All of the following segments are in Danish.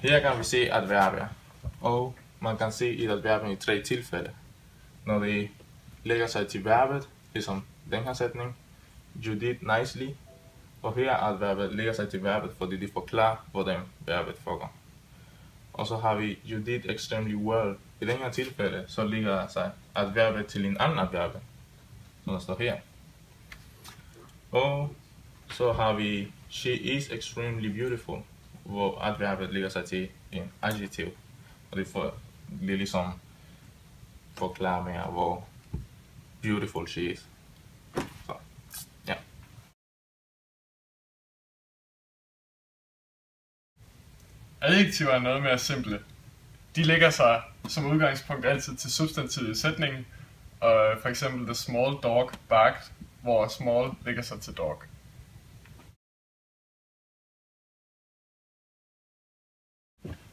Her kan vi se adverbier, og man kan se et adverbium i 3 tilfælde. Når det lægger sig til verbet, ligesom den her sætning, you did nicely, og her adverbiet lægger sig til verbet, fordi det forklarer, hvordan verbet foregår. Og så har vi you did extremely well. I den her tilfælde, så ligger sig adverbet til en anden adverb, som der står her. Og så har vi she is extremely beautiful, hvor adverbet ligger sig til en adjektiv. Og det er ligesom forklare mere, hvor beautiful she is. Så, ja. Adjektiver er noget mere simple. De lægger sig som udgangspunkt altid til substantivet i sætningen, og for eksempel the small dog barked, hvor small lægger sig til dog.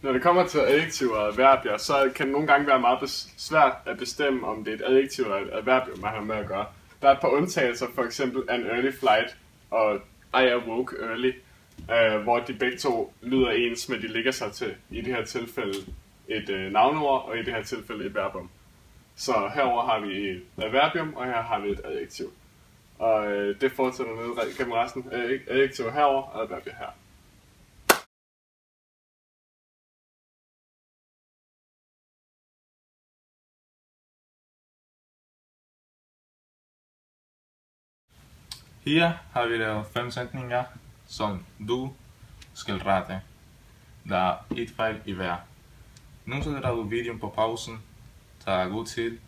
Når det kommer til adjektiver og adverbier, så kan det nogle gange være meget svært at bestemme, om det er et adjektiv eller et adverbium, man har med at gøre. Der er et par undtagelser, for eksempel an early flight og I awoke early, hvor de begge to lyder ens, men de ligger sig til, i det her tilfælde, et navneord, og i det her tilfælde et verbum. Så herover har vi et adverbium, og her har vi et adjektiv. Og det fortsætter ned gennem resten. Adjektiver herover og adverbier her. Her har vi lavet 5 sætninger, som du skal rette. Der er et fejl i hver. Nu sætter du videoen på pausen, tager god tid,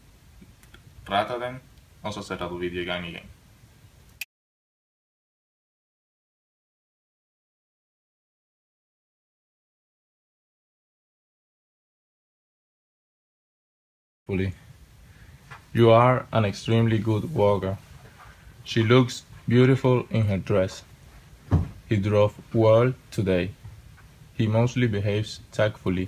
retter den, og så sætter du videoen i gang igen. You are an extremely good walker. She looks beautiful in her dress. He drove well today. He mostly behaves tactfully.